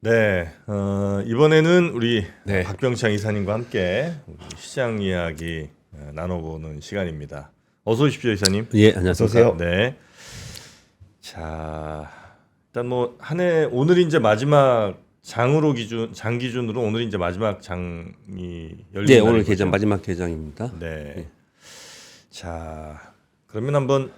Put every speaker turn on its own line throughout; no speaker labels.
네, 이번에는 우리
네.
박병창 이사님과 함께 우리 시장 이야기 나눠보는 시간입니다. 어서 오십시오, 이사님.
예, 안녕하세요.
어서 오세요. 네. 자, 일단 뭐 한 해 오늘이 이제 마지막 장 기준으로 오늘이 이제 마지막 장이 열린
네, 오늘
날인
개장
거죠?
마지막 개장입니다.
네. 자, 그러면 한번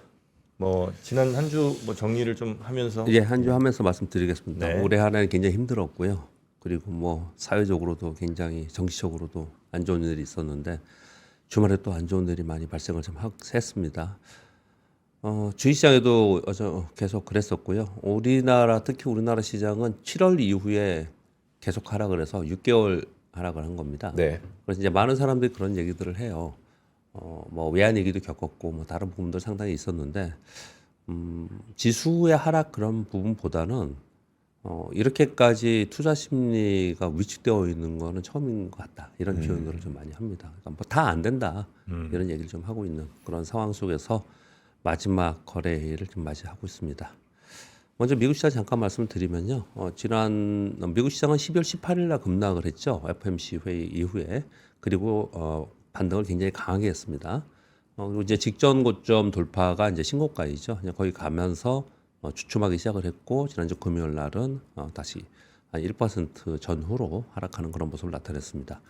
뭐 지난 한 주 뭐 정리를 좀 하면서
예, 한 주 하면서 말씀드리겠습니다.
네.
올해 한 해는 굉장히 힘들었고요. 그리고 뭐 사회적으로도 굉장히 정치적으로도 안 좋은 일이 있었는데 주말에 또 안 좋은 일이 많이 발생을 좀 했습니다. 주식시장에도 계속 그랬었고요. 특히 우리나라 시장은 7월 이후에 계속 하락을 해서 6개월 하락을 한 겁니다.
네.
그래서 이제 많은 사람들이 그런 얘기들을 해요. 뭐 외환 위기도 겪었고 뭐 다른 부분들 상당히 있었는데 지수의 하락 그런 부분보다는 이렇게까지 투자 심리가 위축되어 있는 거는 처음인 것 같다 이런 표현들을 좀 많이 합니다. 그러니까 뭐 다 안 된다 이런 얘기를 좀 하고 있는 그런 상황 속에서 마지막 거래일을 좀 맞이하고 있습니다. 먼저 미국 시장 잠깐 말씀드리면요. 지난 미국 시장은 12월 18일 날 급락을 했죠. FOMC 회의 이후에. 그리고 반등을 굉장히 강하게 했습니다. 그리고 이제 직전 고점 돌파가 이제 신고가이죠. 그냥 거기 가면서 주춤하기 시작을 했고 지난주 금요일 날은 다시 한 1% 전후로 하락하는 그런 모습을 나타냈습니다.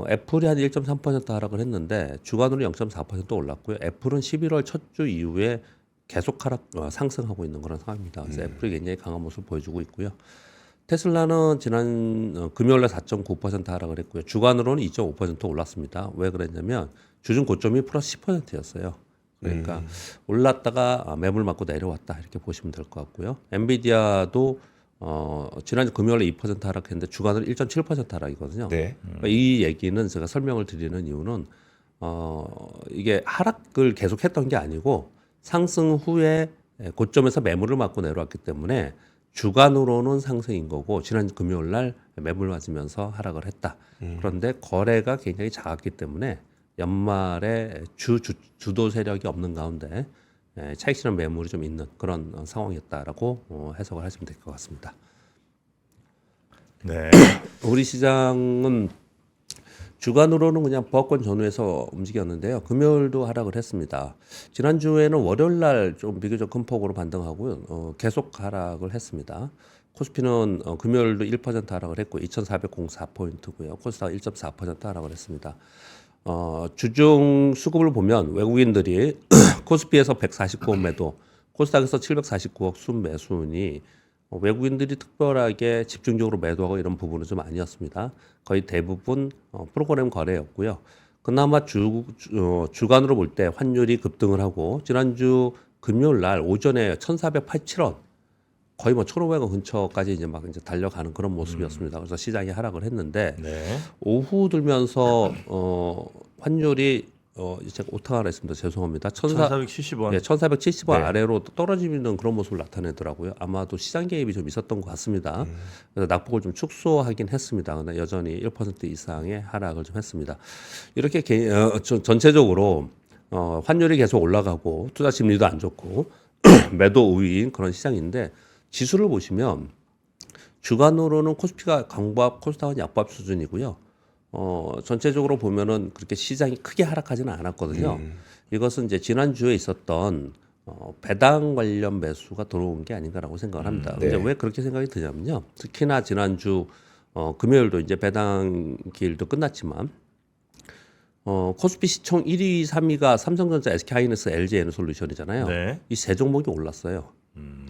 애플이 한 1.3% 하락을 했는데 주간으로 0.4% 올랐고요. 애플은 11월 첫 주 이후에 계속 상승하고 있는 그런 상황입니다. 그래서 애플이 굉장히 강한 모습을 보여주고 있고요. 테슬라는 지난 금요일날 4.9% 하락을 했고요. 주간으로는 2.5% 올랐습니다. 왜 그랬냐면 주중 고점이 플러스 10%였어요. 그러니까 올랐다가 매물 맞고 내려왔다 이렇게 보시면 될 것 같고요. 엔비디아도 지난주 금요일에 2% 하락했는데 주간으로 1.7% 하락이거든요.
네.
그러니까 이 얘기는 제가 설명을 드리는 이유는 이게 하락을 계속했던 게 아니고 상승 후에 고점에서 매물을 맞고 내려왔기 때문에 주간으로는 상승인 거고 지난 금요일 날 매물 맞으면서 하락을 했다. 그런데 거래가 굉장히 작았기 때문에 연말에 주도 세력이 없는 가운데 차익 실현 매물이 좀 있는 그런 상황이었다라고 해석을 하시면 될 것 같습니다.
네.
우리 시장은 주간으로는 그냥 보합권 전후에서 움직였는데요. 금요일도 하락을 했습니다. 지난주에는 월요일 날 좀 비교적 큰 폭으로 반등하고요. 계속 하락을 했습니다. 코스피는 금요일도 1% 하락을 했고 2,404포인트고요. 코스닥 1.4% 하락을 했습니다. 주중 수급을 보면 외국인들이 코스피에서 149억 매도, 코스닥에서 749억 순 매수니 외국인들이 특별하게 집중적으로 매도하고 이런 부분은 좀 아니었습니다. 거의 대부분 프로그램 거래였고요. 그나마 주간으로 볼 때 환율이 급등을 하고 지난주 금요일 날 오전에 1,487원 거의 뭐 1,500원 근처까지 이제 달려가는 그런 모습이었습니다. 그래서 시장이 하락을 했는데
네.
오후 들면서 환율이 제가 오타가 했습니다. 죄송합니다.
1,470원.
네, 1,470원
네.
아래로 떨어지는 그런 모습을 나타내더라고요. 아마도 시장 개입이 좀 있었던 것 같습니다. 그래서 낙폭을 좀 축소하긴 했습니다. 근데 여전히 1% 이상의 하락을 좀 했습니다. 이렇게 전체적으로 환율이 계속 올라가고 투자 심리도 안 좋고 매도 우위인 그런 시장인데 지수를 보시면 주간으로는 코스피가 강보합, 코스닥은 약보합 수준이고요. 전체적으로 보면은 그렇게 시장이 크게 하락하지는 않았거든요. 이것은 이제 지난주에 있었던 배당 관련 매수가 들어온 게 아닌가라고 생각을 합니다.
네.
근데 왜 그렇게 생각이 드냐면요. 특히나 지난주 금요일도 이제 배당 기일도 끝났지만 코스피 시총 1위, 3위가 삼성전자, SK하이닉스, LG에너솔루션이잖아요.
네.
이 세 종목이 올랐어요.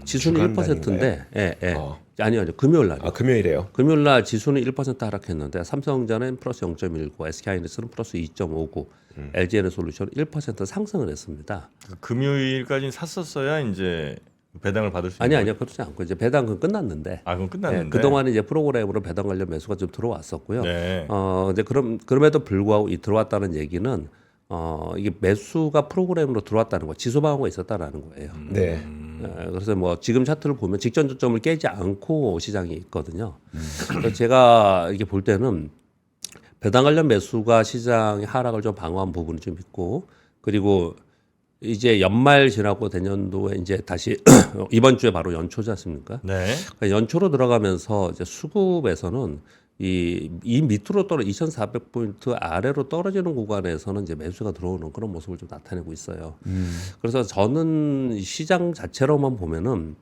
지수는
주간
1%인데, 예.
어.
아니요, 금요일 날.
금요일에요.
금요일 날 지수는 1% 하락했는데 삼성전자는 플러스 0.19, SK하이닉스는 플러스 2.59, LG에너솔루션은 1% 상승을 했습니다.
금요일까지는 샀었어야 이제 배당을 받을 수 있는
아니요,
거예요?
아니요, 그렇지 않고 이제 배당은 끝났는데.
아, 그럼 끝났는데.
그동안에 이제 프로그램으로 배당 관련 매수가 좀 들어왔었고요.
네.
이제 그럼에도 불구하고 이 들어왔다는 얘기는 이게 매수가 프로그램으로 들어왔다는 거, 지수 방어가 있었다라는 거예요.
네.
그래서 뭐 지금 차트를 보면 직전 저점을 깨지 않고 시장이 있거든요. 그래서 제가 이게 볼 때는 배당 관련 매수가 시장의 하락을 좀 방어한 부분이 좀 있고, 그리고 이제 연말 지나고 내년도에 이제 다시 이번 주에 바로 연초지 않습니까?
네.
그러니까 연초로 들어가면서 이제 수급에서는 이 밑으로 떨어 2,400포인트 아래로 떨어지는 구간에서는 이제 매수가 들어오는 그런 모습을 좀 나타내고 있어요. 그래서 저는 시장 자체로만 보면은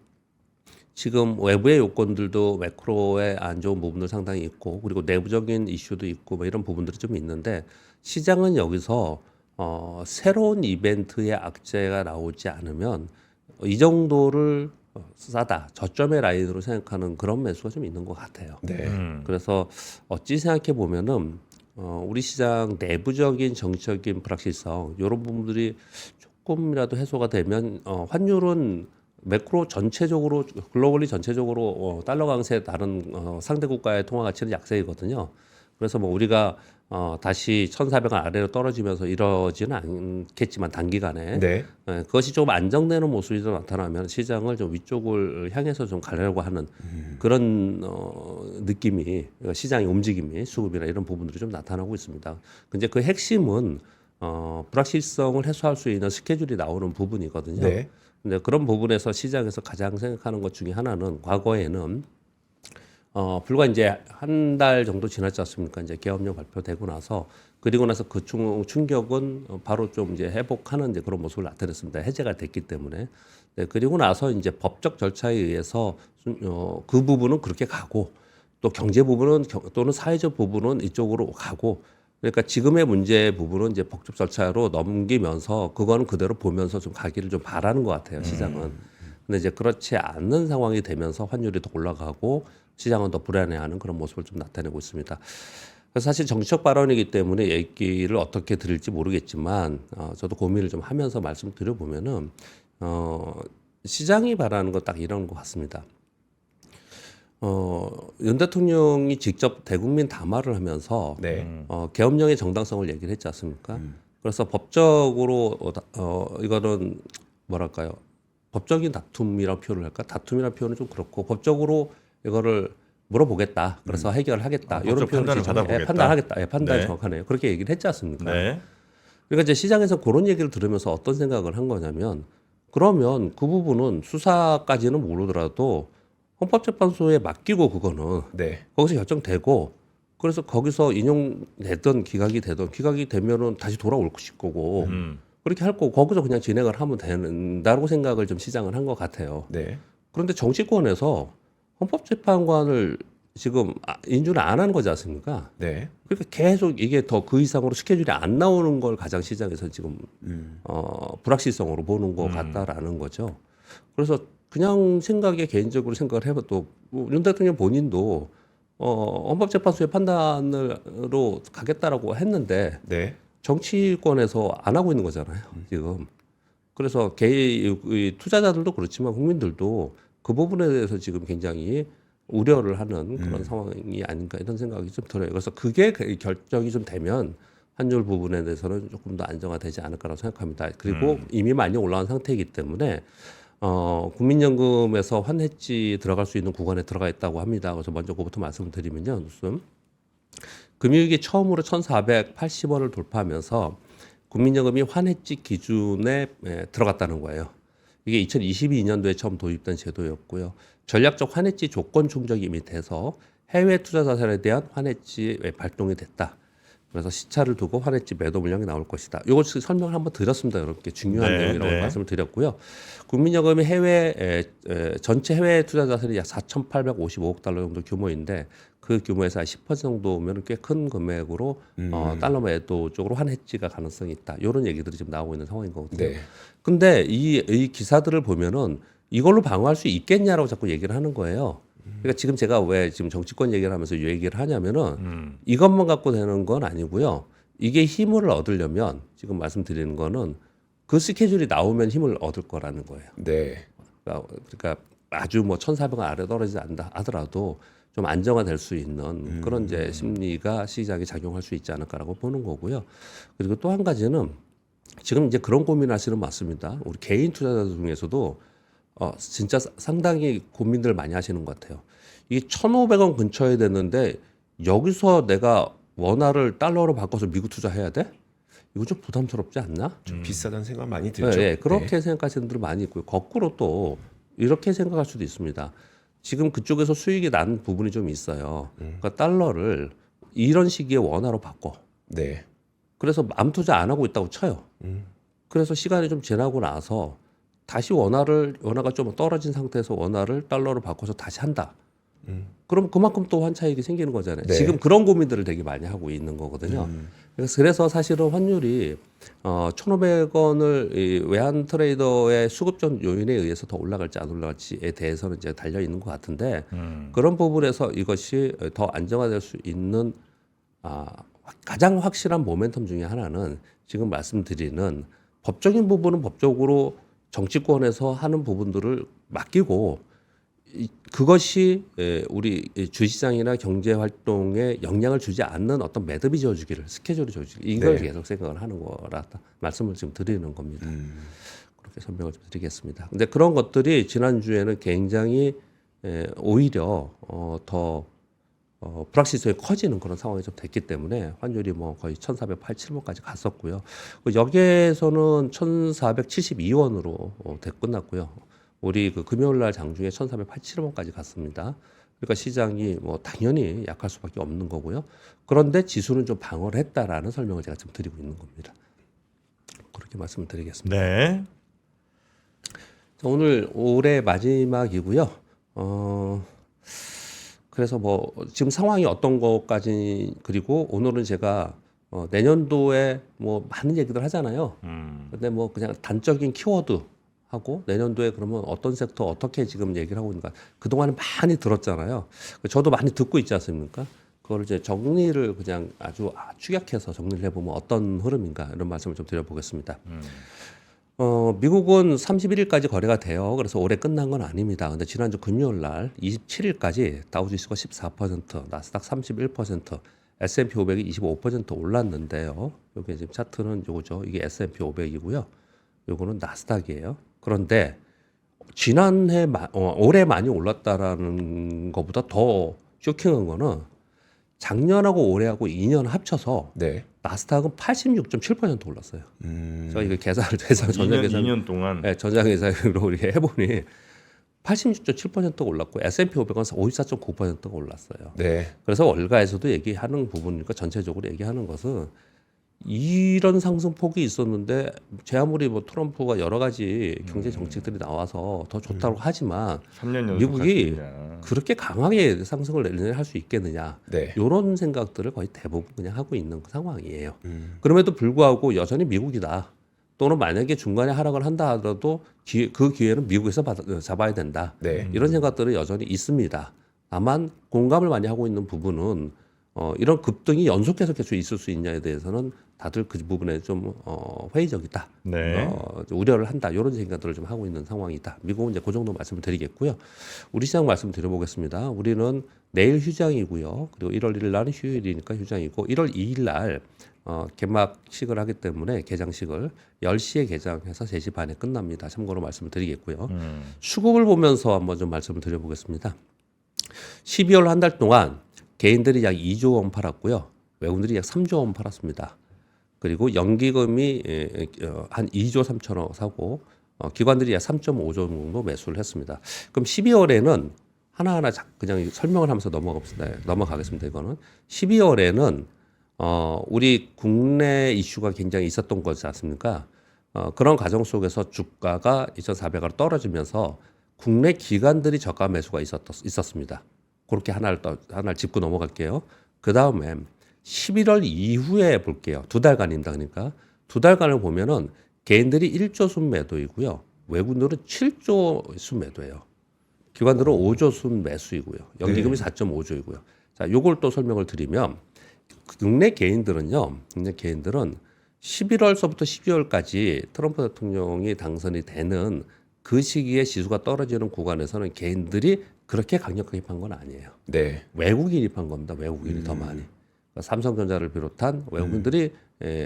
지금 외부의 요건들도 매크로에 안 좋은 부분들 상당히 있고 그리고 내부적인 이슈도 있고 뭐 이런 부분들이 좀 있는데 시장은 여기서 새로운 이벤트의 악재가 나오지 않으면 이 정도를 싸다 저점의 라인으로 생각하는 그런 매수가 좀 있는 것 같아요.
네.
그래서 어찌 생각해 보면은 우리 시장 내부적인 정치적인 불확실성 이런 부분들이 조금이라도 해소가 되면 환율은 매크로 전체적으로 글로벌리 전체적으로 달러 강세 다른 상대 국가의 통화 가치는 약세이거든요. 그래서 뭐 우리가 다시 1,400원 아래로 떨어지면서 이러지는 않겠지만 단기간에
네.
그것이 좀 안정되는 모습이 좀 나타나면 시장을 좀 위쪽을 향해서 좀 가려고 하는 그런 느낌이 시장의 움직임이 수급이나 이런 부분들이 좀 나타나고 있습니다. 근데 그 핵심은 불확실성을 해소할 수 있는 스케줄이 나오는 부분이거든요.
네.
근데 그런 부분에서 시장에서 가장 생각하는 것 중에 하나는 과거에는 불과 이제 한 달 정도 지났지 않습니까? 이제 계엄령 발표되고 나서 그리고 나서 그 충격은 바로 좀 이제 회복하는 이제 그런 모습을 나타냈습니다. 해제가 됐기 때문에. 네, 그리고 나서 이제 법적 절차에 의해서 그 부분은 그렇게 가고 또 경제 부분은 또는 사회적 부분은 이쪽으로 가고 그러니까 지금의 문제 부분은 이제 법적 절차로 넘기면서 그거는 그대로 보면서 좀 가기를 좀 바라는 것 같아요. 시장은. 근데 이제 그렇지 않는 상황이 되면서 환율이 더 올라가고 시장은 더 불안해하는 그런 모습을 좀 나타내고 있습니다. 그래서 사실 정치적 발언이기 때문에 얘기를 어떻게 드릴지 모르겠지만 저도 고민을 좀 하면서 말씀드려보면은 시장이 바라는 건 딱 이런 것 같습니다. 윤 대통령이 직접 대국민 담화를 하면서
네.
계엄령의 정당성을 얘기를 했지 않습니까? 그래서 법적으로 이거는 뭐랄까요? 법적인 다툼이라고 표현을 할까? 다툼이라는 표현은 좀 그렇고 법적으로 이거를 물어보겠다. 그래서 해결을 하겠다. 이런
법적
표현을
판단을 받아보겠다.
판단하겠다. 예, 판단이
네.
정확하네요. 그렇게 얘기를 했지 않습니까?
네.
그러니까 이제 시장에서 그런 얘기를 들으면서 어떤 생각을 한 거냐면 그러면 그 부분은 수사까지는 모르더라도 헌법재판소에 맡기고 그거는
네.
거기서 결정되고 그래서 거기서 인용되던 기각이 되면은 다시 돌아올 거고 그렇게 할 거고 거기서 그냥 진행을 하면 된다고 생각을 좀 시장을 한 것 같아요.
네.
그런데 정치권에서 헌법재판관을 지금 인준을 안 하는 거지 않습니까?
네.
그러니까 계속 이게 더 그 이상으로 스케줄이 안 나오는 걸 가장 시장에서 지금 불확실성으로 보는 것 같다라는 거죠. 그래서 그냥 개인적으로 생각을 해봐도 윤 대통령 본인도 헌법재판소의 판단으로 가겠다라고 했는데
네.
정치권에서 안 하고 있는 거잖아요, 지금. 그래서 투자자들도 그렇지만 국민들도 그 부분에 대해서 지금 굉장히 우려를 하는 그런 상황이 아닌가 이런 생각이 좀 들어요. 그래서 그게 결정이 좀 되면 환율 부분에 대해서는 조금 더 안정화되지 않을까라고 생각합니다. 그리고 이미 많이 올라간 상태이기 때문에 국민연금에서 환해지 들어갈 수 있는 구간에 들어가 있다고 합니다. 그래서 먼저 그것부터 말씀드리면요. 금융위기 처음으로 1,480원을 돌파하면서 국민연금이 환해지 기준에 들어갔다는 거예요. 이게 2022년도에 처음 도입된 제도였고요. 전략적 환해지 조건 충족이 이미 돼서 해외 투자 자산에 대한 환해지 발동이 됐다. 그래서 시차를 두고 환해지 매도 물량이 나올 것이다. 이거 설명을 한번 드렸습니다. 여러분께 중요한
네,
내용이라고
네.
말씀을 드렸고요. 국민연금이 전체 해외 투자 자산이 약 4,855억 달러 정도 규모인데 그 규모에서 한 10% 정도면 꽤 큰 금액으로 달러 매도 쪽으로 환해지가 가능성이 있다. 이런 얘기들이 지금 나오고 있는 상황인 거거든요.
네.
근데 이 기사들을 보면은 이걸로 방어할 수 있겠냐라고 자꾸 얘기를 하는 거예요. 그러니까 지금 제가 왜 지금 정치권 얘기를 하면서 이 얘기를 하냐면은 이것만 갖고 되는 건 아니고요. 이게 힘을 얻으려면 지금 말씀드리는 거는 그 스케줄이 나오면 힘을 얻을 거라는 거예요.
네.
그러니까 아주 뭐 1,400원 아래 떨어지지 않다 하더라도 좀 안정화될 수 있는 그런 이제 심리가 시장에 작용할 수 있지 않을까라고 보는 거고요. 그리고 또 한 가지는 지금 이제 그런 고민하시는 맞습니다. 우리 개인 투자자들 중에서도 진짜 상당히 고민들 많이 하시는 것 같아요. 이게 1,500원 근처에 됐는데 여기서 내가 원화를 달러로 바꿔서 미국 투자해야 돼? 이거 좀 부담스럽지 않나?
좀 비싸다는 생각 많이 들죠.
네, 그렇게 생각하시는 분들 많이 있고요. 거꾸로 또 이렇게 생각할 수도 있습니다. 지금 그쪽에서 수익이 난 부분이 좀 있어요. 그러니까 달러를 이런 시기에 원화로 바꿔.
네.
그래서 암 투자 안 하고 있다고 쳐요. 그래서 시간이 좀 지나고 나서 다시 원화가 좀 떨어진 상태에서 원화를 달러로 바꿔서 다시 한다. 그럼 그만큼 또 환차익이 생기는 거잖아요.
네.
지금 그런 고민들을 되게 많이 하고 있는 거거든요. 그래서 사실은 환율이 1,500원을 이 외환 트레이더의 수급전 요인에 의해서 더 올라갈지 안 올라갈지에 대해서는 이제 달려 있는 것 같은데 그런 부분에서 이것이 더 안정화될 수 있는 가장 확실한 모멘텀 중에 하나는 지금 말씀드리는 법적인 부분은 법적으로 정치권에서 하는 부분들을 맡기고 그것이 우리 주시장이나 경제 활동에 영향을 주지 않는 어떤 매듭이 지어주기를 스케줄이 지어주기 이걸
네.
계속 생각을 하는 거라 말씀을 지금 드리는 겁니다. 그렇게 설명을 좀 드리겠습니다. 근데 그런 것들이 지난주에는 굉장히 오히려 더 불확실성이 커지는 그런 상황이 좀 됐기 때문에 환율이 뭐 거의 1,487원까지 갔었고요. 여기에서는 1,472원으로 끝났고요. 우리 그 금요일 날 장중에 1,487원까지 갔습니다. 그러니까 시장이 뭐 당연히 약할 수밖에 없는 거고요. 그런데 지수는 좀 방어를 했다라는 설명을 제가 지금 드리고 있는 겁니다. 그렇게 말씀을 드리겠습니다.
네.
자, 오늘 올해 마지막이고요. 그래서 뭐 지금 상황이 어떤 것까지 그리고 오늘은 제가 내년도에 뭐 많은 얘기들 하잖아요. 근데 뭐 그냥 단적인 키워드 하고 내년도에 그러면 어떤 섹터 어떻게 지금 얘기를 하고 있는가 그동안에 많이 들었잖아요. 저도 많이 듣고 있지 않습니까? 그걸 이제 정리를 그냥 아주 축약해서 정리를 해보면 어떤 흐름인가 이런 말씀을 좀 드려보겠습니다. 미국은 31일까지 거래가 돼요. 그래서 올해 끝난 건 아닙니다. 근데 지난주 금요일 날 27일까지 다우지수가 14%, 나스닥 31%, S&P 500이 25% 올랐는데요. 여기 지금 차트는 요거죠. 이게 S&P 500이고요. 요거는 나스닥이에요. 그런데 지난해 올해 많이 올랐다라는 것보다 더 쇼킹한 거는 작년하고 올해하고 2년 합쳐서
네.
나스닥은 86.7% 올랐어요. 제가 이거 전자 계산
2년 동안
네, 전자 계산으로 이렇게 해보니 86.7%가 올랐고 S&P 500은 54.9%가 올랐어요.
네.
그래서 월가에서도 얘기하는 부분이니까 전체적으로 얘기하는 것은 이런 상승폭이 있었는데 제 아무리 뭐 트럼프가 여러 가지 경제 정책들이 나와서 더 좋다고 하지만
3년 연속
미국이 그렇게 강하게 상승을 할 수 있겠느냐
네.
이런 생각들을 거의 대부분 그냥 하고 있는 상황이에요. 그럼에도 불구하고 여전히 미국이다. 또는 만약에 중간에 하락을 한다 하더라도 그 기회는 미국에서 잡아야 된다.
네.
이런 생각들은 여전히 있습니다. 다만 공감을 많이 하고 있는 부분은 이런 급등이 연속해서 계속 있을 수 있냐에 대해서는 다들 그 부분에 좀 회의적이다.
네.
우려를 한다. 이런 생각들을 좀 하고 있는 상황이다. 미국은 이제 그 정도 말씀을 드리겠고요. 우리 시장 말씀 드려보겠습니다. 우리는 내일 휴장이고요. 그리고 1월 1일 날은 휴일이니까 휴장이고 1월 2일 날 개막식을 하기 때문에 개장식을 10시에 개장해서 3시 반에 끝납니다. 참고로 말씀을 드리겠고요. 수급을 보면서 한번 좀 말씀을 드려보겠습니다. 12월 한 달 동안 개인들이 약 2조 원 팔았고요. 외국인들이 약 3조 원 팔았습니다. 그리고 연기금이 한 2조 3천억 사고 기관들이 약 3.5조 정도 매수를 했습니다. 그럼 12월에는 하나하나 그냥 설명을 하면서 넘어가겠습니다. 이거는 12월에는 우리 국내 이슈가 굉장히 있었던 거지 않습니까? 그런 과정 속에서 주가가 2,400원으로 떨어지면서 국내 기관들이 저가 매수가 있었습니다. 그렇게 하나를 짚고 넘어갈게요. 그 다음에 11월 이후에 볼게요. 2달간입니다. 그러니까 2달간을 보면은 개인들이 1조 순 매도이고요. 외국인들은 7조 순 매도예요. 기관들은 5조 순 매수이고요. 연기금이 4.5조이고요. 자, 요걸 또 설명을 드리면 국내 개인들은요. 국내 개인들은 11월서부터 12월까지 트럼프 대통령이 당선이 되는 그 시기에 지수가 떨어지는 구간에서는 개인들이 그렇게 강력하게 판 건 아니에요.
네.
외국인이 판 겁니다. 외국인이 더 많이. 그러니까 삼성전자를 비롯한 외국인들이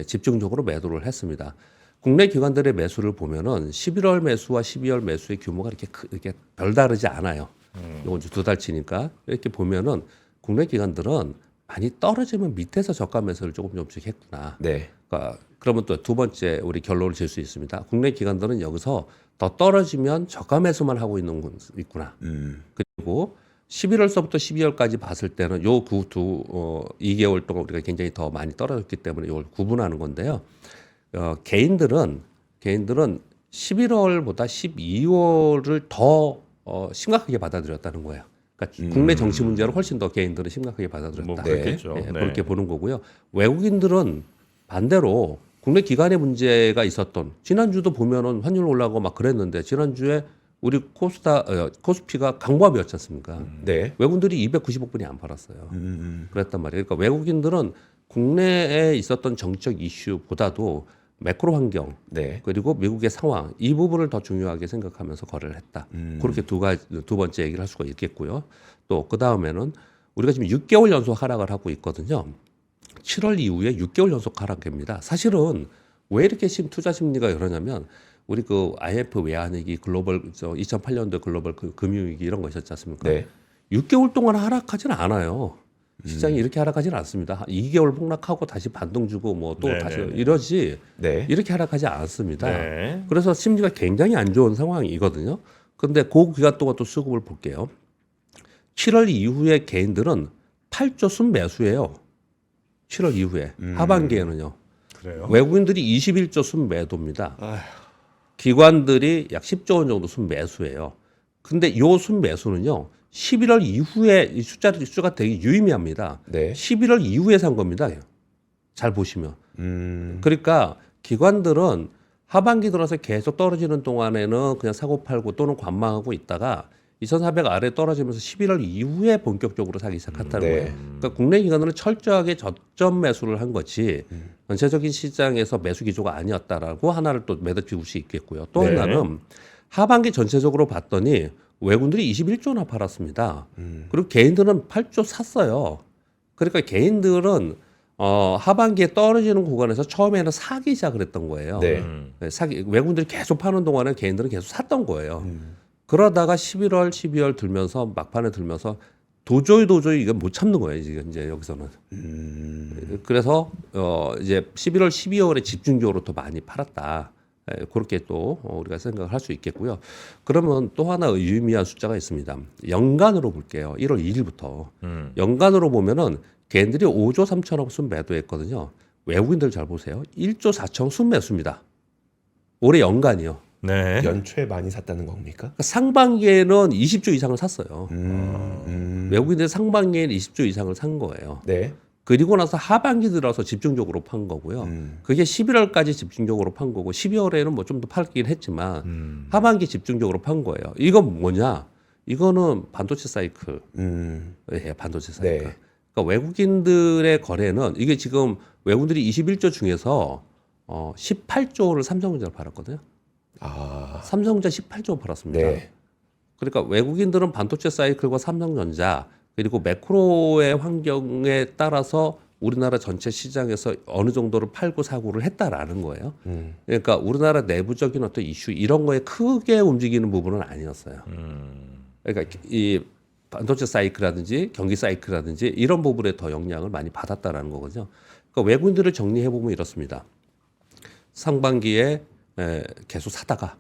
집중적으로 매도를 했습니다. 국내 기관들의 매수를 보면은 11월 매수와 12월 매수의 규모가 이렇게 별다르지 않아요. 이건 2달치니까 이렇게 보면은 국내 기관들은 많이 떨어지면 밑에서 저가 매수를 조금씩 했구나.
네.
그러니까 그러면 또 두 번째 우리 결론을 질 수 있습니다. 국내 기관들은 여기서 더 떨어지면 저가 매수만 하고 있는 건 있구나. 그리고 11월서부터 12월까지 봤을 때는 요 2개월 동안 우리가 굉장히 더 많이 떨어졌기 때문에 이걸 구분하는 건데요. 개인들은 11월보다 12월을 더 심각하게 받아들였다는 거예요. 그러니까 국내 정치 문제를 훨씬 더 개인들은 심각하게 받아들였다.
뭐 그렇겠죠.
예,
네.
그렇게 보는 거고요. 외국인들은 반대로 국내 기관의 문제가 있었던 지난주도 보면은 환율 올라가고 막 그랬는데 지난주에 우리 코스피가 강보합이었지 않습니까?
네.
외국인들이 290억분이 안 팔았어요. 그랬단 말이에요. 그러니까 외국인들은 국내에 있었던 정치적 이슈보다도 매크로 환경
네.
그리고 미국의 상황 이 부분을 더 중요하게 생각하면서 거래를 했다. 그렇게 두 번째 얘기를 할 수가 있겠고요. 또 그 다음에는 우리가 지금 6개월 연속 하락을 하고 있거든요. 7월 이후에 6개월 연속 하락입니다. 사실은 왜 이렇게 투자 심리가 이러냐면 우리 그 IMF 외환위기 글로벌 2008년도 글로벌 금융위기 이런 거 있었지 않습니까?
네.
6개월 동안 하락하지는 않아요. 시장이 이렇게 하락하지는 않습니다. 2개월 폭락하고 다시 반등 주고 뭐 또
네,
다시
네, 네.
이러지
네.
이렇게 하락하지 않습니다.
네.
그래서 심리가 굉장히 안 좋은 상황이거든요. 그런데 그 기간 동안 또 수급을 볼게요. 7월 이후에 개인들은 8조 순매수예요. 7월 이후에 하반기에는요.
그래요.
외국인들이 21조 순매도입니다.
아휴.
기관들이 약 10조 원 정도 순매수예요. 근데 요 순매수는요. 11월 이후에 이 수가 되게 유의미합니다.
네.
11월 이후에 산 겁니다. 잘 보시면. 그러니까 기관들은 하반기 들어서 계속 떨어지는 동안에는 그냥 사고 팔고 또는 관망하고 있다가 2,400 아래 떨어지면서 11월 이후에 본격적으로 사기 시작했다는
네.
거예요. 그러니까 국내 기관들은 철저하게 저점 매수를 한 거지 전체적인 시장에서 매수 기조가 아니었다라고 하나를 또 매듭 지을 수 있겠고요. 또
네.
하나는 하반기 전체적으로 봤더니 외국인들이 21조나 팔았습니다. 그리고 개인들은 8조 샀어요. 그러니까 개인들은 하반기에 떨어지는 구간에서 처음에는 사기 시작을 했던 거예요.
네.
네, 외국인들이 계속 파는 동안에 개인들은 계속 샀던 거예요. 그러다가 11월, 12월 들면서 막판에 들면서 도저히 이건 못 참는 거예요. 지금 이제 여기서는. 그래서 이제 11월, 12월에 집중적으로 더 많이 팔았다. 그렇게 또 우리가 생각을 할 수 있겠고요. 그러면 또 하나 유의미한 숫자가 있습니다. 연간으로 볼게요. 1월 1일부터. 연간으로 보면은 개인들이 5조 3천억 순매도했거든요. 외국인들 잘 보세요. 1조 4천억 순매수입니다. 올해 연간이요.
네.
연초에 많이 샀다는 겁니까?
그러니까 상반기에는 20조 이상을 샀어요. 외국인들 상반기에는 20조 이상을 산 거예요.
네.
그리고 나서 하반기 들어서 집중적으로 판 거고요. 그게 11월까지 집중적으로 판 거고 12월에는 뭐 좀 더 팔긴 했지만 하반기 집중적으로 판 거예요. 이건 뭐냐? 이거는 반도체 사이클. 예, 반도체 사이클.
네.
그러니까 외국인들의 거래는 이게 지금 외국인들이 21조 중에서 18조를 삼성전자를 팔았거든요.
아.
삼성전자 18조 팔았습니다.
네.
그러니까 외국인들은 반도체 사이클과 삼성전자 그리고 매크로의 환경에 따라서 우리나라 전체 시장에서 어느 정도를 팔고 사고를 했다라는 거예요. 그러니까 우리나라 내부적인 어떤 이슈 이런 거에 크게 움직이는 부분은 아니었어요. 그러니까 이 반도체 사이클이라든지 경기 사이클이라든지 이런 부분에 더 영향을 많이 받았다라는 거거든요. 그러니까 외국인들을 정리해 보면 이렇습니다. 상반기에 계속 사다가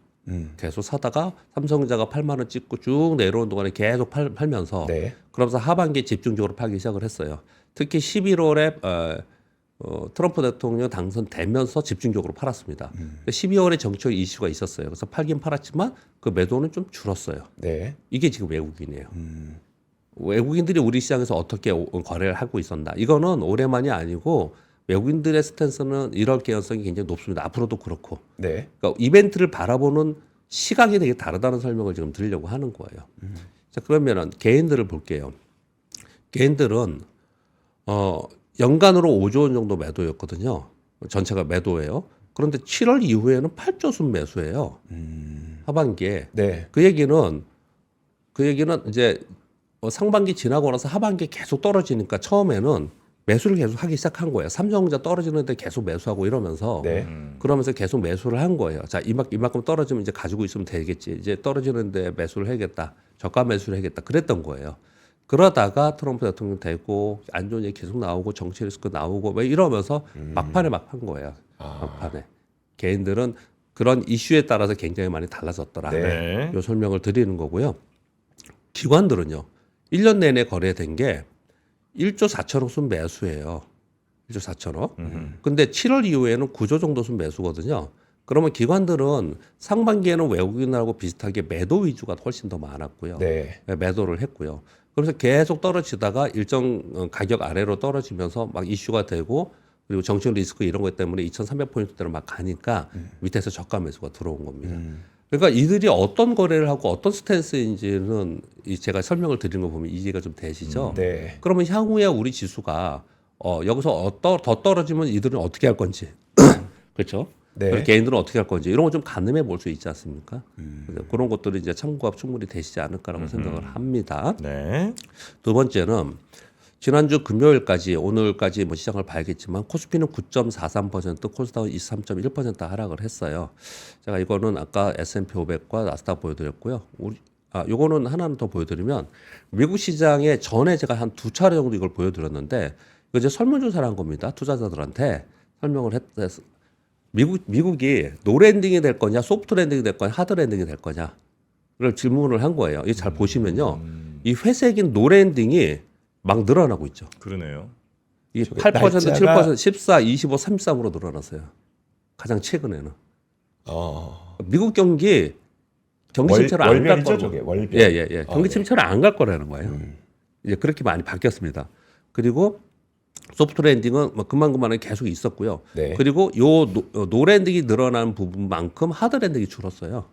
삼성전자가 8만 원 찍고 쭉 내려온 동안에 계속 팔면서
네.
그러면서 하반기에 집중적으로 팔기 시작을 했어요. 특히 11월에 트럼프 대통령 당선되면서 집중적으로 팔았습니다. 12월에 정치적 이슈가 있었어요. 그래서 팔긴 팔았지만 그 매도는 좀 줄었어요.
네.
이게 지금 외국인이에요. 외국인들이 우리 시장에서 어떻게 거래를 하고 있었나. 이거는 올해만이 아니고 외국인들의 스탠스는 이럴 개연성이 굉장히 높습니다. 앞으로도 그렇고.
네.
그러니까 이벤트를 바라보는 시각이 되게 다르다는 설명을 지금 드리려고 하는 거예요. 자, 그러면은 개인들을 볼게요. 개인들은 연간으로 5조 원 정도 매도였거든요. 전체가 매도예요. 그런데 7월 이후에는 8조 순 매수예요. 하반기에.
네.
그 얘기는 이제 상반기 지나고 나서 하반기에 계속 떨어지니까 처음에는 매수를 계속 하기 시작한 거예요. 삼성전자 떨어지는데 계속 매수하고 이러면서
네.
그러면서 계속 매수를 한 거예요. 자, 이만큼 떨어지면 이제 가지고 있으면 되겠지. 이제 떨어지는데 매수를 해야겠다. 저가 매수를 해야겠다. 그랬던 거예요. 그러다가 트럼프 대통령 되고 안 좋은 얘기 계속 나오고 정치 리스크 나오고 뭐 이러면서 막판에 막 한 거예요. 막판에. 개인들은 그런 이슈에 따라서 굉장히 많이 달라졌더라.
네.
요 설명을 드리는 거고요. 기관들은요. 1년 내내 거래된 게 1조 4천억 순 매수예요. 1조 4천억. 근데 7월 이후에는 9조 정도 순 매수거든요. 그러면 기관들은 상반기에는 외국인하고 비슷하게 매도 위주가 훨씬 더 많았고요.
네.
매도를 했고요. 그래서 계속 떨어지다가 일정 가격 아래로 떨어지면서 막 이슈가 되고 그리고 정책 리스크 이런 것 때문에 2,300포인트대로 막 가니까 밑에서 저가 매수가 들어온 겁니다. 그러니까 이들이 어떤 거래를 하고 어떤 스탠스인지는 제가 설명을 드린 거 보면 이해가 좀 되시죠?
네.
그러면 향후에 우리 지수가 여기서 더 떨어지면 이들은 어떻게 할 건지 그렇죠?
네.
그리고 개인들은 어떻게 할 건지 이런 거 좀 가늠해 볼 수 있지 않습니까? 그래서 그런 것들이 이제 참고가 충분히 되시지 않을까라고 생각을 합니다.
네.
두 번째는 지난주 금요일까지 오늘까지 뭐 시장을 봐야겠지만 코스피는 9.43%, 코스닥은 23.1% 하락을 했어요. 제가 이거는 아까 S&P 500과 나스닥 보여드렸고요. 요거는 하나는 더 보여드리면 미국 시장에 전에 제가 한 두 차례 정도 이걸 보여드렸는데 이거 이제 설문조사를 한 겁니다. 투자자들한테 설명을 했. 미국이 노랜딩이 될 거냐, 소프트 랜딩이 될 거냐, 하드 랜딩이 될 거냐를 질문을 한 거예요. 이게 잘 보시면요, 이 회색인 노랜딩이 막 늘어나고 있죠.
그러네요.
이게
저게
8%,
날짜가-
7%, 14, 25, 33으로 늘어났어요. 가장 최근에는 미국 경기 침체로 안 갈
월별이죠,
거고,
저게 월별.
예. 경기
네.
침체로 안 갈 거라는 거예요. 이제 그렇게 많이 바뀌었습니다. 그리고 소프트 랜딩은 뭐 그만큼만 계속 있었고요.
네.
그리고 요 노랜딩이 늘어난 부분만큼 하드 랜딩이 줄었어요.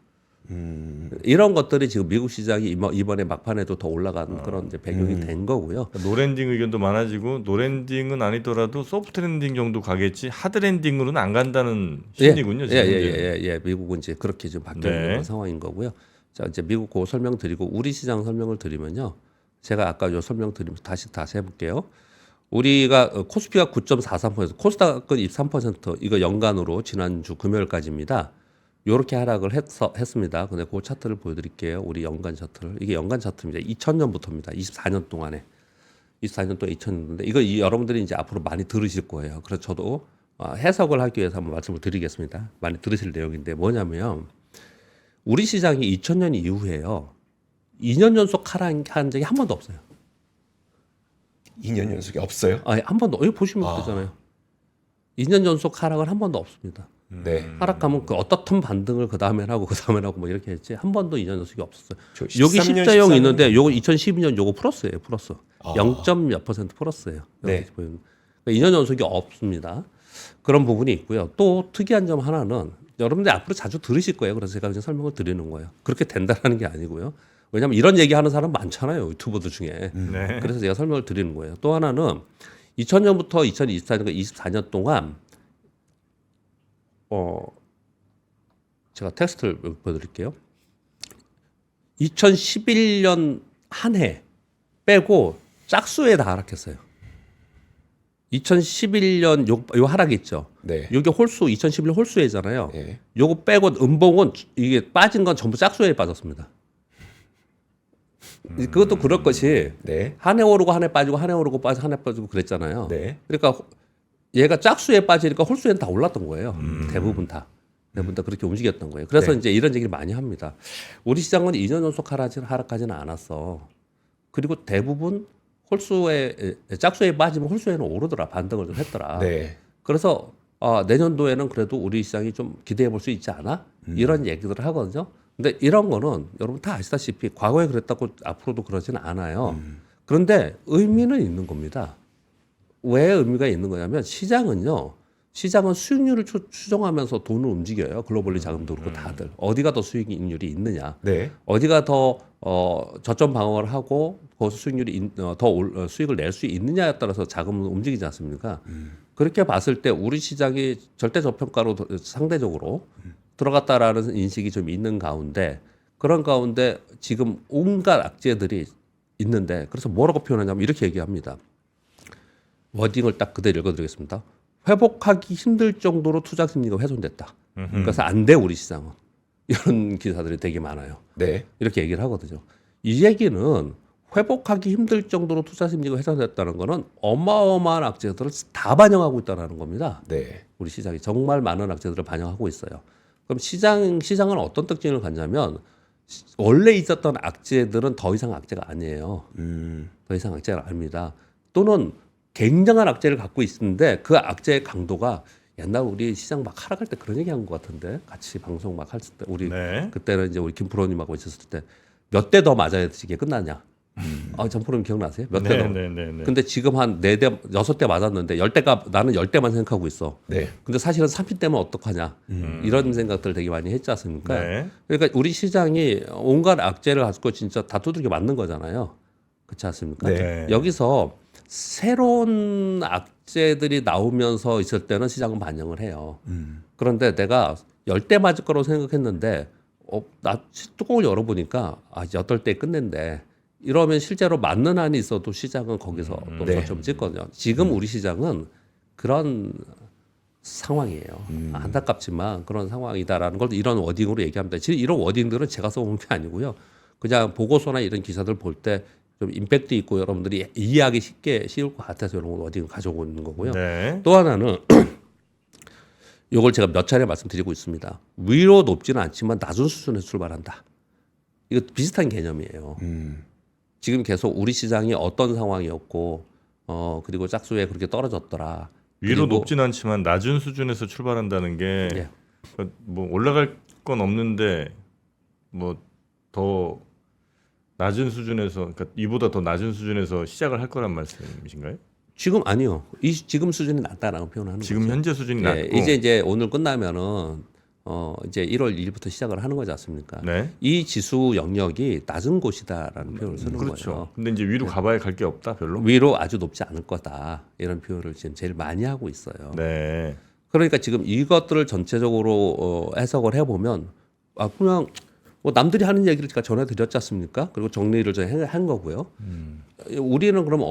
이런 것들이 지금 미국 시장이 이번에 막판에도 더 올라간 그런 이제 배경이 된 거고요.
노랜딩 의견도 많아지고 노랜딩은 아니더라도 소프트 랜딩 정도 가겠지 하드 랜딩으로는 안 간다는 심리군요. 지금.
예. 미국은 이제 그렇게 지금 바뀌어 있는
네.
상황인 거고요. 자, 이제 미국 그 설명 드리고 우리 시장 설명을 드리면요. 제가 아까 요 설명 드리면서 다시 해볼게요. 우리가 코스피가 9.43%, 코스닥은 23%, 이거 연간으로 지난주 금요일까지입니다. 요렇게 하락을 했습니다. 근데 그 차트를 보여드릴게요. 우리 연간 차트를. 이게 연간 차트입니다. 2000년부터입니다. 24년 동안에. 24년 동안 2000년인데 이거 여러분들이 이제 앞으로 많이 들으실 거예요. 그래서 저도 해석을 하기 위해서 한번 말씀을 드리겠습니다. 많이 들으실 내용인데 뭐냐면 우리 시장이 2000년 이후에요. 2년 연속 하락한 적이 한 번도 없어요.
2년 연속이 없어요?
아니, 한 번도. 여기 보시면 되잖아요. 2년 연속 하락은 한 번도 없습니다.
네.
하락하면 그 어떻든 반등을 그 다음에 하고 그 다음에 하고 뭐 이렇게 했지 한 번도 2년 연속이 없었어요.
저
여기
13년,
십자형
14년.
있는데 요거 2012년 요거 플러스예요. 플러스. 0몇 % 플러스예요.
네.
그러니까 2년 연속이 없습니다. 그런 부분이 있고요. 또 특이한 점 하나는 여러분들이 앞으로 자주 들으실 거예요. 그래서 제가 그냥 설명을 드리는 거예요. 그렇게 된다는 게 아니고요. 왜냐하면 이런 얘기하는 사람 많잖아요. 유튜버들 중에.
네.
그래서 제가 설명을 드리는 거예요. 또 하나는 2000년부터 2024년, 24년 동안 제가 텍스트를 보여드릴게요. 2011년 한 해 빼고 짝수에 다 하락했어요. 2011년 요 하락 있죠.
네.
요게 홀수 2011 홀수회잖아요.
네.
요거 빼고 음봉은 이게 빠진 건 전부 짝수에 빠졌습니다. 그것도 그럴 것이
네.
한 해 오르고 한 해 빠지고 한 해 오르고 빠지고 한 해 빠지고 그랬잖아요.
네.
그러니까 얘가 짝수에 빠지니까 홀수에는 다 올랐던 거예요. 대부분 다 그렇게 움직였던 거예요. 그래서
네.
이제 이런 얘기를 많이 합니다. 우리 시장은 2년 연속 하락하지는 않았어. 그리고 대부분 홀수에 짝수에 빠지면 홀수에는 오르더라. 반등을 좀 했더라.
네.
그래서 내년도에는 그래도 우리 시장이 좀 기대해 볼 수 있지 않아? 이런 얘기들을 하거든요. 근데 이런 거는 여러분 다 아시다시피 과거에 그랬다고 앞으로도 그러지는 않아요. 그런데 의미는 있는 겁니다. 왜 의미가 있는 거냐면 시장은 수익률을 추정하면서 돈을 움직여요. 글로벌리 자금도 그렇고 다들. 어디가 더 수익률이 있느냐.
네.
어디가 더 저점 방어를 하고 거기서 수익률이 수익을 낼 수 있느냐에 따라서 자금은 움직이지 않습니까? 그렇게 봤을 때 우리 시장이 절대 저평가로 상대적으로 들어갔다라는 인식이 좀 있는 가운데 그런 가운데 지금 온갖 악재들이 있는데 그래서 뭐라고 표현하냐면 이렇게 얘기합니다. 워딩을 딱 그대로 읽어드리겠습니다. 회복하기 힘들 정도로 투자 심리가 훼손됐다. 그래서 안 돼 우리 시장은. 이런 기사들이 되게 많아요.
네.
이렇게 얘기를 하거든요. 이 얘기는 회복하기 힘들 정도로 투자 심리가 훼손됐다는 거는 어마어마한 악재들을 다 반영하고 있다는 겁니다.
네.
우리 시장이 정말 많은 악재들을 반영하고 있어요. 그럼 시장은 어떤 특징을 갖냐면 원래 있었던 악재들은 더 이상 악재가 아니에요. 더 이상 악재가 아닙니다. 또는 굉장한 악재를 갖고 있는데 그 악재의 강도가 옛날 우리 시장 막 하락할 때 그런 얘기한 것 같은데 같이 방송 막 할 때 우리
네.
그때는 이제 우리 김 프로님하고 있었을 때 몇 대 더 맞아야 이게 끝나냐? 전 프로님 기억나세요? 몇 대 더?
네.
근데 지금 한 4대, 6대 맞았는데 10대가 나는 10대만 생각하고 있어.
네.
근데 사실은 30대면 어떡하냐? 이런 생각들 되게 많이 했지 않습니까?
네.
그러니까 우리 시장이 온갖 악재를 갖고 진짜 다 두들겨 맞는 거잖아요. 그렇지 않습니까?
네.
여기서 새로운 악재들이 나오면서 있을 때는 시장은 반영을 해요. 그런데 내가 10대 맞을 거라고 생각했는데 나 뚜껑을 열어보니까 이제 8대 끝낸대. 이러면 실제로 맞는 한이 있어도 시장은 거기서 또
네.
좀 찍거든요. 지금 우리 시장은 그런 상황이에요. 안타깝지만 그런 상황이다라는 걸 이런 워딩으로 얘기합니다. 지금 이런 워딩들은 제가 써온 게 아니고요. 그냥 보고서나 이런 기사들 볼 때 좀 임팩트 있고 여러분들이 이해하기 쉽게 쉬울 것 같아서 이런 워딩을 가져오고 있는 거고요.
네.
또 하나는 이걸 제가 몇 차례 말씀드리고 있습니다. 위로 높지는 않지만 낮은 수준에서 출발한다. 이거 비슷한 개념이에요. 지금 계속 우리 시장이 어떤 상황이었고 그리고 짝수에 그렇게 떨어졌더라.
위로
그리고
높진 않지만 낮은 수준에서 출발한다는 게
예.
뭐 올라갈 건 없는데 뭐 더 낮은 수준에서 그러니까 이보다 더 낮은 수준에서 시작을 할 거란 말씀이신가요?
지금 아니요. 지금 수준이 낮다라고 표현하는
지금
거죠.
현재 수준이
예,
낮고
이제 오늘 끝나면은 이제 1월 1일부터 시작을 하는 거지 않습니까?
네.
이 지수 영역이 낮은 곳이다라는 표현을 쓰는
그렇죠.
거예요.
근데 이제 위로 가봐야 갈 게 없다 별로.
위로 아주 높지 않을 거다 이런 표현을 지금 제일 많이 하고 있어요.
네.
그러니까 지금 이것들을 전체적으로 해석을 해보면 그냥 뭐 남들이 하는 얘기를 제가 전해드렸지 않습니까? 그리고 정리를 좀 한 거고요. 우리는 그러면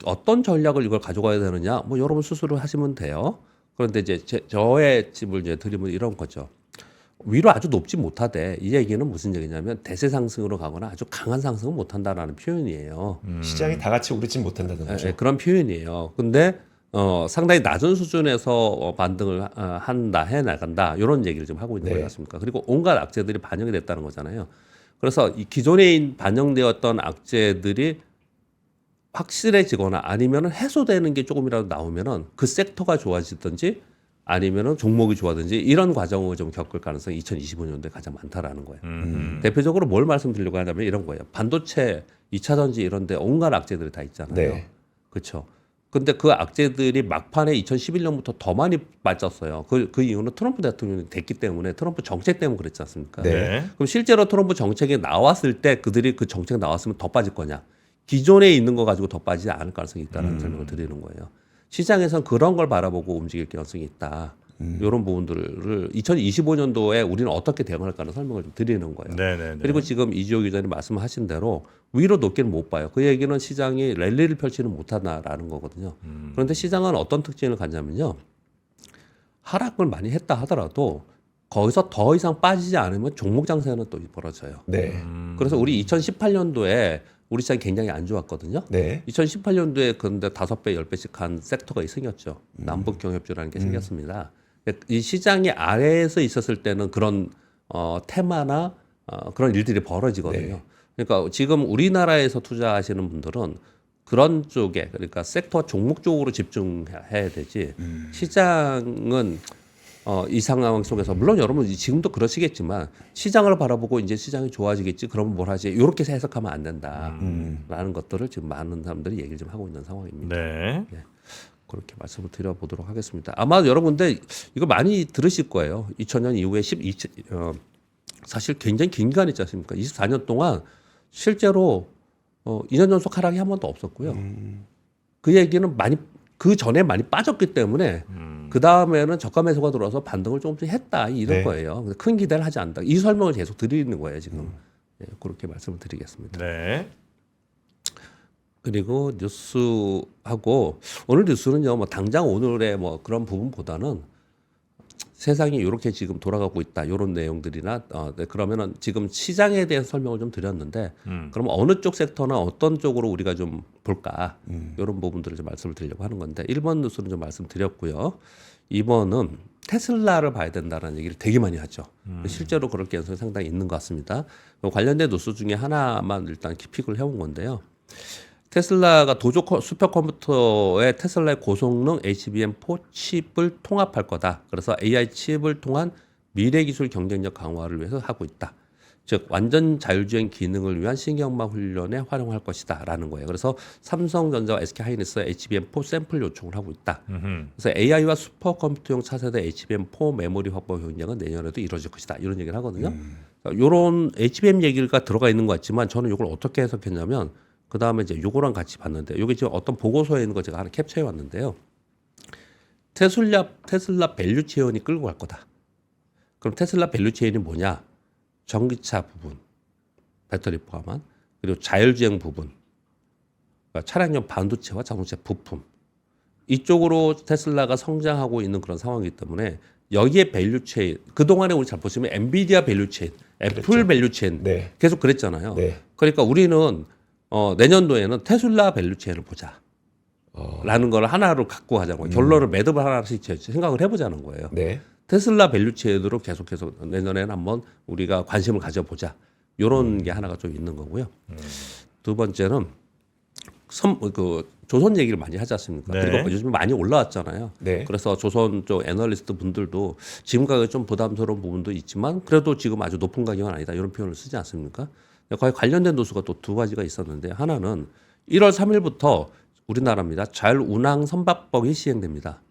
어떤 전략을 이걸 가져가야 되느냐? 뭐 여러분 스스로 하시면 돼요. 그런데 이제 저의 집을 이제 드리면 이런 거죠. 위로 아주 높지 못하대. 이 얘기는 무슨 얘기냐면 대세 상승으로 가거나 아주 강한 상승은 못한다라는 표현이에요.
시장이 다 같이 오르진 못한다는 거죠.
예, 그런 표현이에요. 근데 상당히 낮은 수준에서 반등을 해 나간다 이런 얘기를 좀 하고 있는
네.
것 같습니까? 그리고 온갖 악재들이 반영이 됐다는 거잖아요. 그래서 이 기존에 반영되었던 악재들이 확실해지거나 아니면은 해소되는 게 조금이라도 나오면은 그 섹터가 좋아지든지 아니면은 종목이 좋아든지 이런 과정을 좀 겪을 가능성이 2025년도에 가장 많다라는 거예요. 대표적으로 뭘 말씀드리려고 하냐면 이런 거예요. 반도체, 2차 전지 이런 데 온갖 악재들이 다 있잖아요.
네.
그렇죠. 근데 그 악재들이 막판에 2011년부터 더 많이 빠졌어요. 그 이유는 트럼프 대통령이 됐기 때문에 트럼프 정책 때문에 그랬지 않습니까?
네.
그럼 실제로 트럼프 정책이 나왔을 때 그들이 그 정책 나왔으면 더 빠질 거냐? 기존에 있는 거 가지고 더 빠지지 않을 가능성이 있다는 설명을 드리는 거예요. 시장에서는 그런 걸 바라보고 움직일 가능성이 있다. 이런 부분들을 2025년도에 우리는 어떻게 대응할까는 설명을 좀 드리는 거예요.
네네.
그리고 지금 이지호 기자님 말씀하신 대로 위로 높게는 못 봐요. 그 얘기는 시장이 랠리를 펼치는 못한다라는 거거든요. 그런데 시장은 어떤 특징을 갖냐면요. 하락을 많이 했다 하더라도 거기서 더 이상 빠지지 않으면 종목 장세는 또 벌어져요.
네.
그래서 우리 2018년도에 우리 시장이 굉장히 안 좋았거든요.
네.
2018년도에 그런데 5배, 10배씩 한 섹터가 생겼죠. 남북 경협주라는 게 생겼습니다. 이 시장이 아래에서 있었을 때는 그런 테마나 그런 일들이 벌어지거든요.
네.
그러니까 지금 우리나라에서 투자하시는 분들은 그런 쪽에 그러니까 섹터 종목 쪽으로 집중해야 되지. 시장은 이 상황 속에서 물론 여러분 지금도 그러시겠지만 시장을 바라보고 이제 시장이 좋아지겠지 그러면 뭘 하지 이렇게 해석하면 안 된다라는 것들을 지금 많은 사람들이 얘기를 좀 하고 있는 상황입니다.
네.
그렇게 말씀을 드려보도록 하겠습니다. 아마 여러분들 이거 많이 들으실 거예요. 2000년 이후에 사실 굉장히 긴 기간 있지 않습니까? 24년 동안 실제로 2년 연속 하락이 한 번도 없었고요. 그 얘기는 그 전에 많이 빠졌기 때문에 그 다음에는 저가 매수가 들어와서 반등을 조금씩 했다 이런
네.
거예요. 큰 기대를 하지 않는다. 이 설명을 계속 드리는 거예요 지금. 예, 그렇게 말씀을 드리겠습니다.
네.
그리고 뉴스하고 오늘 뉴스는요 뭐 당장 오늘의 뭐 그런 부분보다는 세상이 이렇게 지금 돌아가고 있다. 이런 내용들이나 네, 그러면은 지금 시장에 대한 설명을 좀 드렸는데 그럼 어느 쪽 섹터나 어떤 쪽으로 우리가 좀 볼까 이런 부분들을 좀 말씀을 드리려고 하는 건데 1번 뉴스는 좀 말씀드렸고요. 2번은 테슬라를 봐야 된다는 얘기를 되게 많이 하죠. 실제로 그럴 가능성이 상당히 있는 것 같습니다. 관련된 뉴스 중에 하나만 일단 픽을 해온 건데요. 테슬라가 도조 슈퍼컴퓨터에 테슬라의 고성능 HBM4 칩을 통합할 거다. 그래서 AI 칩을 통한 미래 기술 경쟁력 강화를 위해서 하고 있다. 즉 완전 자율주행 기능을 위한 신경망 훈련에 활용할 것이다라는 거예요. 그래서 삼성전자와 SK하이닉스 HBM4 샘플 요청을 하고 있다. 그래서 AI와 슈퍼컴퓨터용 차세대 HBM4 메모리 확보 경쟁은 내년에도 이루어질 것이다. 이런 얘기를 하거든요. 이런 HBM 얘기가 들어가 있는 것 같지만 저는 이걸 어떻게 해석했냐면 그 다음에 이제 요거랑 같이 봤는데 이게 지금 어떤 보고서에 있는 거 제가 하나 캡처해 왔는데요. 테슬라 밸류 체인이 끌고 갈 거다. 그럼 테슬라 밸류 체인이 뭐냐? 전기차 부분, 배터리 포함한 그리고 자율주행 부분, 그러니까 차량용 반도체와 자동차 부품 이쪽으로 테슬라가 성장하고 있는 그런 상황이기 때문에 여기에 밸류 체인 그동안에 우리 잘 보시면 엔비디아 밸류 체인, 애플 밸류 체인
네.
계속 그랬잖아요.
네.
그러니까 우리는 내년도에는 테슬라 밸류 체인을 보자. 라는 걸 하나로 갖고 가자고 결론을 매듭을 하나씩 생각을 해보자는 거예요.
네.
테슬라 밸류 체인으로 계속해서 내년에는 한번 우리가 관심을 가져보자. 이런 게 하나가 좀 있는 거고요. 두 번째는 조선 얘기를 많이 하지 않습니까?
네.
그리고 요즘 많이 올라왔잖아요.
네.
그래서 조선 쪽 애널리스트 분들도 지금 가격이 좀 부담스러운 부분도 있지만 그래도 지금 아주 높은 가격은 아니다. 이런 표현을 쓰지 않습니까? 거의 관련된 뉴스가 또 두 가지가 있었는데 하나는 1월 3일부터 우리나라입니다. 자율운항 선박법이 시행됩니다.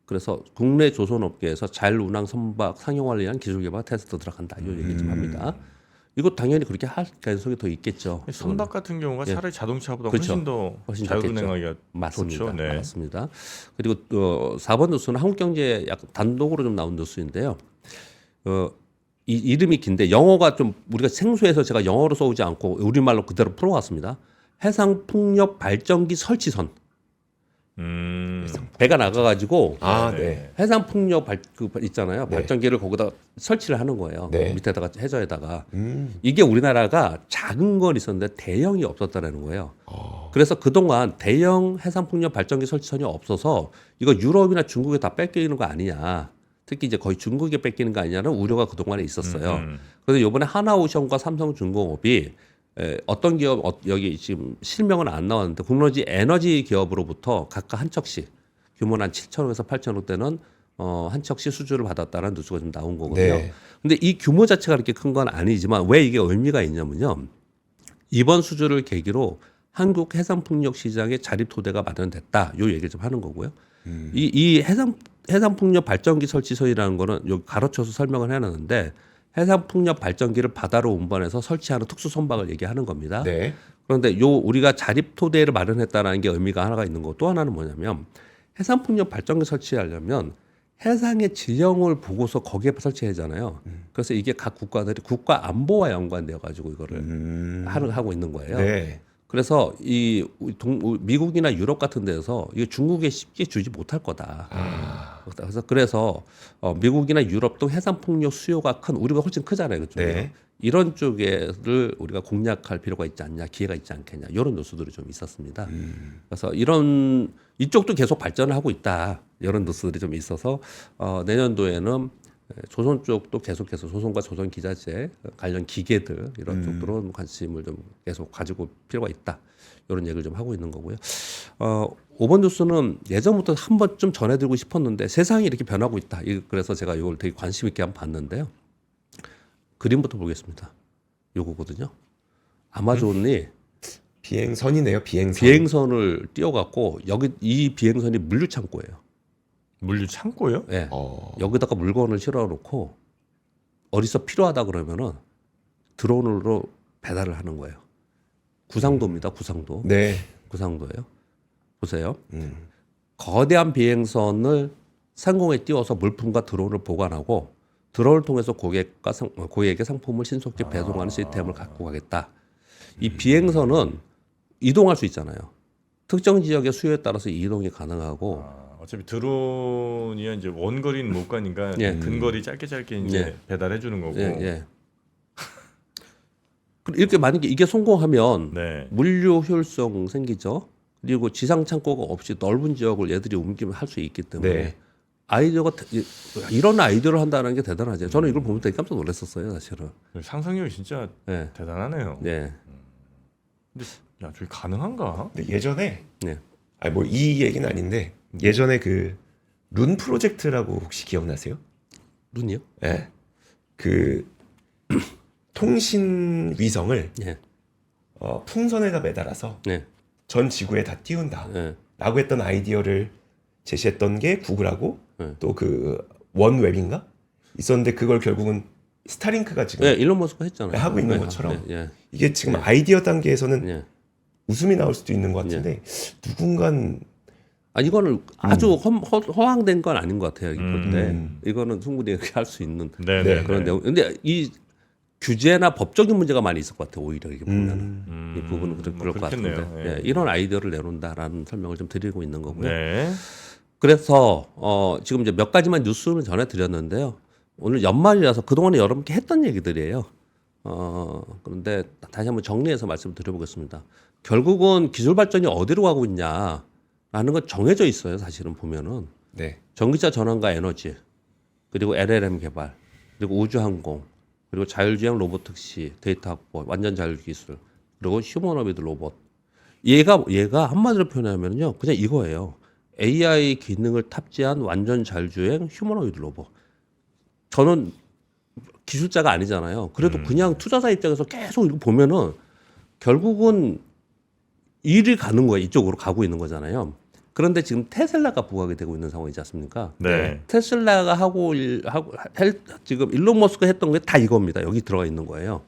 그래서 국내 조선업계에서 자율운항 선박 상용화를 위한 기술 개발 테스트 들어간다. 이 얘기 좀 합니다. 이거 당연히 그렇게 할 가능성이 더 있겠죠.
선박 같은 경우가
예.
차라리 자동차보다
그렇죠.
훨씬 더
훨씬
자율운행하기가
맞습니다.
좋죠. 네.
맞습니다. 그리고 4번 뉴스는 한국경제 약 단독으로 좀 나온 뉴스인데요. 이름이 긴데 영어가 좀 우리가 생소해서 제가 영어로 써오지 않고 우리말로 그대로 풀어왔습니다. 해상풍력 발전기 설치선. 배가 나가가지고
아,
네.
네.
해상풍력 있잖아요.
네.
발전기를 거기다 설치를 하는 거예요.
네.
밑에다가 해저에다가. 이게 우리나라가 작은 건 있었는데 대형이 없었다라는 거예요. 그래서 그동안 대형 해상풍력 발전기 설치선이 없어서 이거 유럽이나 중국에 다 뺏기는 거 아니냐. 특히 이제 거의 중국에 뺏기는 거 아니냐는 우려가 그동안에 있었어요. 그래서 이번에 하나오션과 삼성중공업이 어떤 기업 여기 지금 실명은 안 나왔는데 국내지 에너지 기업으로부터 각각 한 척씩 규모는 한 7천억에서 8천억대는 한 척씩 수주를 받았다는 뉴스가 좀 나온 거거든요.
네.
근데 이 규모 자체가 그렇게 큰 건 아니지만 왜 이게 의미가 있냐면요. 이번 수주를 계기로 한국 해상풍력 시장의 자립 토대가 마련됐다. 요 얘기를 좀 하는 거고요. 이 해상풍력 발전기 설치선이라는 거는 여기 가로쳐서 설명을 해놨는데 해상풍력 발전기를 바다로 운반해서 설치하는 특수 선박을 얘기하는 겁니다.
네.
그런데 우리가 자립 토대를 마련했다는 게 의미가 하나가 있는 거. 또 하나는 뭐냐면 해상풍력 발전기 설치하려면 해상의 지형을 보고서 거기에 설치해야 하잖아요. 그래서 이게 각 국가들이 국가 안보와 연관되어 가지고 이거를 하고 있는 거예요.
네.
그래서 미국이나 유럽 같은 데서 이게 중국에 쉽게 주지 못할 거다. 그래서 미국이나 유럽도 해상 풍력 수요가 큰 우리가 훨씬 크잖아요, 그쪽에.
네.
이런 쪽에를 우리가 공략할 필요가 있지 않냐, 기회가 있지 않겠냐 이런 뉴스들이 좀 있었습니다. 그래서 이쪽도 계속 발전을 하고 있다 이런 뉴스들이 좀 있어서 내년도에는 조선 쪽도 계속해서 조선과 조선 기자재 관련 기계들 이런 쪽으로 관심을 좀 계속 가지고 필요가 있다 이런 얘기를 좀 하고 있는 거고요. 5번 뉴스는 예전부터 한 번 좀 전해드리고 싶었는데 세상이 이렇게 변하고 있다. 그래서 제가 이걸 되게 관심 있게 한번 봤는데요. 그림부터 보겠습니다. 요거거든요. 아마존이
비행선이네요. 비행선.
비행선을 띄워갖고 여기 이 비행선이 물류 창고예요.
물류 창고요?
네. 여기다가 물건을 실어놓고 어디서 필요하다 그러면은 드론으로 배달을 하는 거예요. 구상도입니다. 구상도.
네.
구상도예요. 보세요. 거대한 비행선을 상공에 띄워서 물품과 드론을 보관하고 드론을 통해서 고객에게 상품을 신속히 배송하는 시스템을 갖고 가겠다. 이 비행선은 이동할 수 있잖아요. 특정 지역의 수요에 따라서 이동이 가능하고
어차피 드론이야 이제 원거리는 못 가니까
예.
근거리 짧게 이제
예.
배달해 주는 거고.
예, 예. 이렇게 만약에 이게 성공하면
네.
물류 효율성 생기죠. 그리고 지상 창고가 없이 넓은 지역을 얘들이 옮기면 할 수 있기 때문에
네.
아이디어가 이런 아이디어를 한다는 게 대단하죠. 저는 이걸 보면 되게 깜짝 놀랐었어요, 사실은.
상상력이 진짜
네.
대단하네요.
네.
근데 야, 저게 가능한가?
근데 예전에
네.
아니 뭐 이 얘기는 아닌데 예전에 그 룬 프로젝트라고 혹시 기억나세요?
눈이요?
예. 그 통신 위성을
네.
풍선에다 매달아서
네.
전 지구에 다 띄운다.
네.
라고 했던 아이디어를 제시했던 게 구글하고
네.
또 그 원웹인가 있었는데 그걸 결국은 스타링크가 지금
네, 일론 머스크가 했잖아요.
하고 있는
네.
것처럼
네.
이게 지금 아이디어 단계에서는
네.
웃음이 나올 수도 있는 것 같은데 누군간
아 이거는 아주 허황된 건 아닌 것 같아요. 이건데 이거는 충분히 할 수 있는
네,
네,
그런 내용. 근데 이 규제나 법적인 문제가 많이 있을 것 같아요. 오히려 이게 보면 이 부분은 그럴 것 같은데
그렇겠네요.
예, 이런 아이디어를 내놓는다라는 설명을 좀 드리고 있는 거고요.
네.
그래서 지금 이제 몇 가지만 뉴스는 전해드렸는데요. 오늘 연말이라서 그동안에 여러분께 했던 얘기들이에요. 그런데 다시 한번 정리해서 말씀드려보겠습니다. 결국은 기술 발전이 어디로 가고 있냐라는 건 정해져 있어요. 사실은 보면은
네.
전기차 전환과 에너지, 그리고 LLM 개발, 그리고 우주항공, 그리고 자율주행 로봇 특시, 데이터 확보, 완전 자율 기술, 그리고 휴머노이드 로봇. 얘가 한마디로 표현하면요, 그냥 이거예요. AI 기능을 탑재한 완전 자율주행 휴머노이드 로봇. 저는 기술자가 아니잖아요. 그래도 그냥 투자자 입장에서 계속 이거 보면은 결국은 일이 가는 거예요. 이쪽으로 가고 있는 거잖아요. 그런데 지금 테슬라가 부각이 되고 있는 상황이지 않습니까?
네.
테슬라가 지금 일론 머스크가 했던 게 다 이겁니다. 여기 들어가 있는 거예요.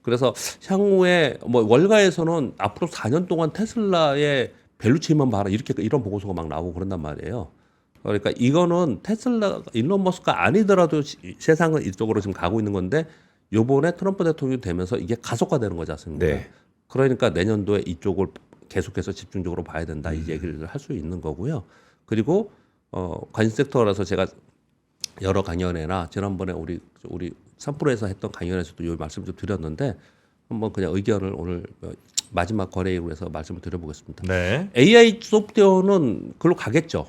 그래서 향후에 뭐 월가에서는 앞으로 4년 동안 테슬라의 밸류체인만 봐라 이런 보고서가 막 나오고 그런단 말이에요. 그러니까 이거는 테슬라 일론 머스크가 아니더라도 세상은 이쪽으로 지금 가고 있는 건데 요번에 트럼프 대통령이 되면서 이게 가속화되는 거지 않습니까?
네.
그러니까 내년도에 이쪽을 계속해서 집중적으로 봐야 된다 이 얘기를 할 수 있는 거고요. 그리고 관심 섹터라서 제가 여러 강연회나 지난번에 우리 3프로에서 했던 강연에서도 이 말씀 좀 드렸는데 한번 그냥 의견을 오늘 마지막 거래일로 해서 말씀을 드려보겠습니다.
네.
AI 소프트웨어는 글로 가겠죠.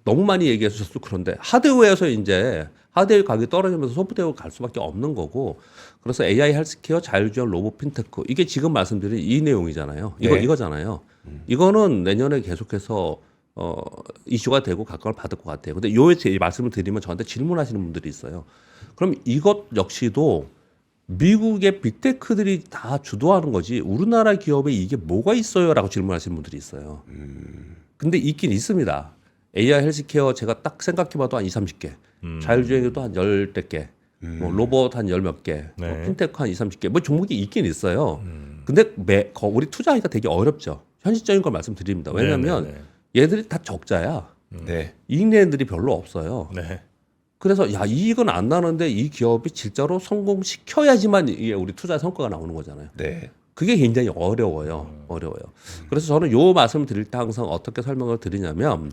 너무 많이 얘기해 주셔서 그런데 하드웨어에서 이제 하드웨어 가격이 떨어지면서 소프트웨어로 갈 수밖에 없는 거고 그래서 AI 헬스케어 자율주행 로봇 핀테크 이게 지금 말씀드린 이 내용이잖아요. 이거잖아요. 이거는 내년에 계속해서 이슈가 되고 각광을 받을 것 같아요. 근데 요 말씀을 드리면 저한테 질문하시는 분들이 있어요. 그럼 이것 역시도 미국의 빅테크들이 다 주도하는 거지 우리나라 기업에 이게 뭐가 있어요라고 질문하시는 분들이 있어요. 근데 있긴 있습니다. AI 헬스케어 제가 딱 생각해봐도 한 20, 30개, 자율주행에도 한 10개, 뭐 로봇 한 10몇 개,
네.
뭐 핀테크 한 20, 30개, 뭐 종목이 있긴 있어요. 근데 우리 투자하기가 되게 어렵죠. 현실적인 걸 말씀드립니다. 왜냐하면
네.
얘들이 다 적자야.
네.
이익 내는 들이 별로 없어요.
네.
그래서 야 이익은 안 나는데 이 기업이 진짜로 성공시켜야지만 이게 우리 투자 성과가 나오는 거잖아요.
네.
그게 굉장히 어려워요. 그래서 저는 요 말씀을 드릴 때 항상 어떻게 설명을 드리냐면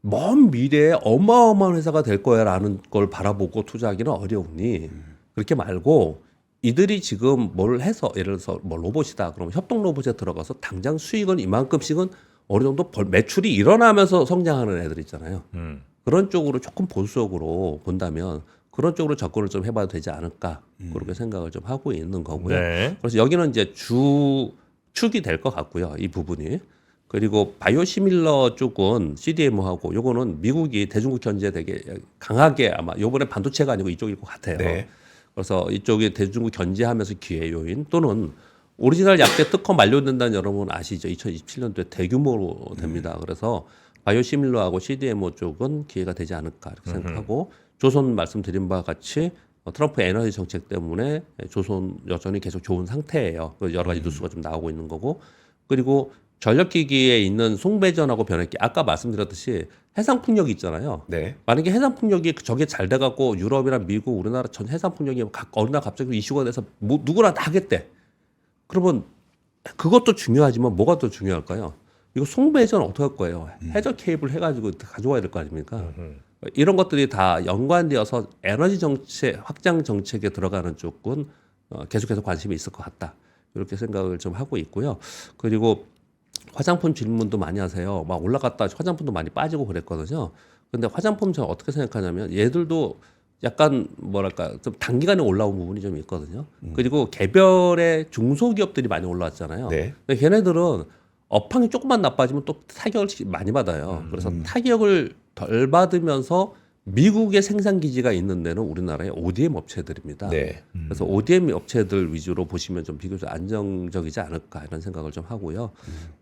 먼 미래에 어마어마한 회사가 될 거야라는 걸 바라보고 투자하기는 어려우니 그렇게 말고 이들이 지금 뭘 해서 예를 들어서 뭐 로봇이다 그러면 협동 로봇에 들어가서 당장 수익은 이만큼씩은 어느 정도 매출이 일어나면서 성장하는 애들 있잖아요. 그런 쪽으로 조금 보수적으로 본다면 그런 쪽으로 접근을 좀 해봐도 되지 않을까 그렇게 생각을 좀 하고 있는 거고요.
네.
그래서 여기는 이제 주축이 될 것 같고요. 이 부분이. 그리고 바이오시밀러 쪽은 CDMO하고 요거는 미국이 대중국 견제에 되게 강하게 아마 요번에 반도체가 아니고 이쪽일 것 같아요.
네.
그래서 이쪽이 대중국 견제하면서 기회 요인 또는 오리지널 약제 특허 만료된다는 여러분 아시죠? 2027년도에 대규모로 됩니다. 그래서 바이오시밀러하고 CDMO 쪽은 기회가 되지 않을까 이렇게 생각하고 조선 말씀드린 바와 같이 트럼프 에너지 정책 때문에 조선 여전히 계속 좋은 상태예요. 여러 가지 뉴스가 좀 나오고 있는 거고 그리고 전력기기에 있는 송배전하고 변압기 아까 말씀드렸듯이 해상풍력이 있잖아요.
네.
만약에 해상풍력이 저게 잘 돼갖고 유럽이나 미국, 우리나라 전 해상풍력이 어느 날 갑자기 이슈가 돼서 누구나 다 하겠대. 그러면 그것도 중요하지만 뭐가 더 중요할까요? 이거 송배전 어떻게 할 거예요? 해저 케이블 해가지고 가져와야 될 거 아닙니까? 이런 것들이 다 연관되어서 에너지 정책 확장 정책에 들어가는 쪽은 계속해서 관심이 있을 것 같다. 이렇게 생각을 좀 하고 있고요. 그리고 화장품 질문도 많이 하세요. 막 올라갔다 화장품도 많이 빠지고 그랬거든요. 근데 화장품 저는 어떻게 생각하냐면 얘들도 약간 뭐랄까 좀 단기간에 올라온 부분이 좀 있거든요. 그리고 개별의 중소기업들이 많이 올라왔잖아요.
네.
근데 걔네들은 업황이 조금만 나빠지면 또 타격을 많이 받아요. 그래서 타격을 덜 받으면서 미국의 생산 기지가 있는 데는 우리나라의 ODM 업체들입니다.
네.
그래서 ODM 업체들 위주로 보시면 좀 비교적 안정적이지 않을까 이런 생각을 좀 하고요.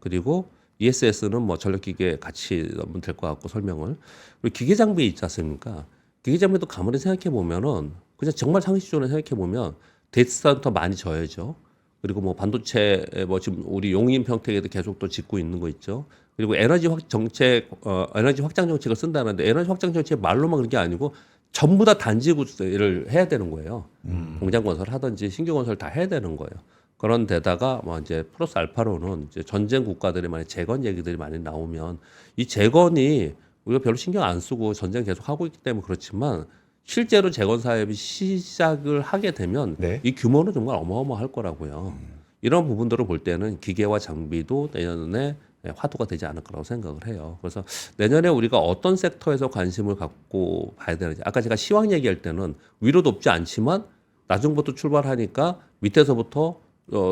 그리고 ESS는 뭐 전력기계 같이 넣으면 될 것 같고 설명을. 그리고 기계 장비 있지 않습니까? 기계 장비도 가만히 생각해 보면은 그냥 정말 상식적으로 생각해 보면 데이터 센터 많이 져야죠. 그리고 뭐 반도체 뭐 지금 우리 용인 평택에도 계속 또 짓고 있는 거 있죠. 그리고 에너지 확장 정책을 쓴다는데 에너지 확장 정책 말로만 그런 게 아니고 전부 다 단지 구조를 해야 되는 거예요. 공장 건설을 하든지 신규 건설 다 해야 되는 거예요. 그런 데다가 뭐 이제 플러스 알파로는 이제 전쟁 국가들의 만약 재건 얘기들이 많이 나오면 이 재건이 우리가 별로 신경 안 쓰고 전쟁 계속 하고 있기 때문에 그렇지만 실제로 재건 사업이 시작을 하게 되면
네.
이 규모는 정말 어마어마할 거라고요. 이런 부분들을 볼 때는 기계와 장비도 내년에 화두가 되지 않을 거라고 생각을 해요. 그래서 내년에 우리가 어떤 섹터에서 관심을 갖고 봐야 되는지 아까 제가 시황 얘기할 때는 위로 높지 않지만 나중부터 출발하니까 밑에서부터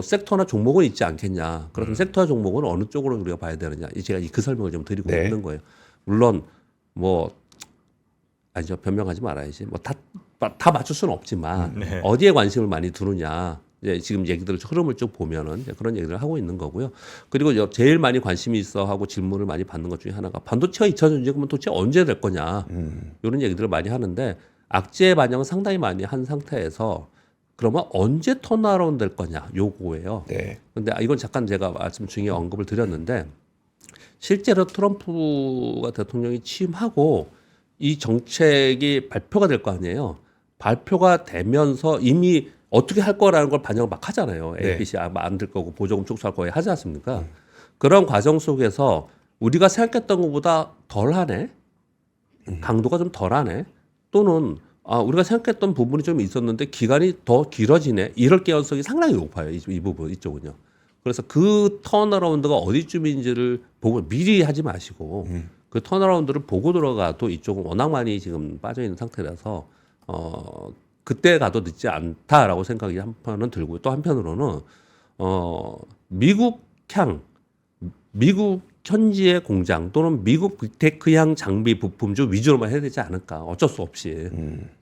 섹터나 종목은 있지 않겠냐. 그럼 섹터와 종목은 어느 쪽으로 우리가 봐야 되느냐. 제가 그 설명을 좀 드리고
네.
있는 거예요. 물론 뭐 아니죠. 변명하지 말아야지. 뭐 다 맞출 수는 없지만
네.
어디에 관심을 많이 두느냐. 이제 지금 얘기들 흐름을 쭉 보면은 이제 그런 얘기를 하고 있는 거고요. 그리고 제일 많이 관심이 있어 하고 질문을 많이 받는 것 중에 하나가 반도체가 2차 전지금은 도대체 언제 될 거냐. 이런 얘기들을 많이 하는데 악재 반영을 상당히 많이 한 상태에서 그러면 언제 턴어라운드 될 거냐 요거예요.
네.
근데 이건 잠깐 제가 말씀 중에 언급을 드렸는데 실제로 트럼프가 대통령이 취임하고 이 정책이 발표가 될 거 아니에요. 발표가 되면서 이미 어떻게 할 거라는 걸 반영을 막 하잖아요.
네.
APC 만들 거고 보조금 축소할 거에 하지 않습니까? 그런 과정 속에서 우리가 생각했던 것보다 덜하네, 강도가 좀 덜하네, 또는 우리가 생각했던 부분이 좀 있었는데 기간이 더 길어지네. 이럴 가능성이 상당히 높아요. 이 부분 이쪽은요. 그래서 그 턴어라운드가 어디쯤인지를 보고 미리 하지 마시고 그 턴어라운드를 보고 들어가도 이쪽은 워낙 많이 지금 빠져 있는 상태라서 그때 가도 늦지 않다라고 생각이 한편은 들고요. 또 한편으로는 미국 현지의 공장 또는 미국 빅테크향 장비 부품주 위주로만 해야 되지 않을까. 어쩔 수 없이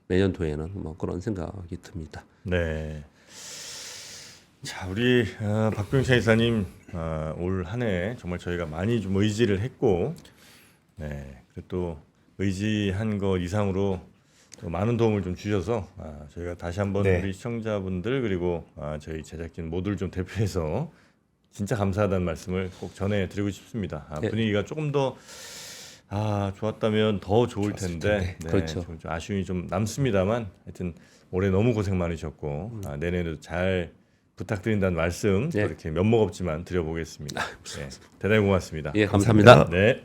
내년도에는 뭐 그런 생각이 듭니다.
네. 자, 우리 박병찬 이사님 올 한 해 정말 저희가 많이 좀 의지를 했고, 네, 그리고 또 의지한 것 이상으로 또 많은 도움을 좀 주셔서 저희가 다시 한번
네.
우리 시청자분들 그리고 저희 제작진 모두를 좀 대표해서 진짜 감사하다는 말씀을 꼭 전해드리고 싶습니다.
네.
분위기가 조금 더 좋았다면 더 좋을 텐데, 네,
그렇죠.
좀 아쉬움이 좀 남습니다만 하여튼 올해 너무 고생 많으셨고 내년에도 잘 부탁드린다는 말씀
네.
이렇게 면목 없지만 드려보겠습니다. 네, 대단히 고맙습니다.
예, 감사합니다.
네.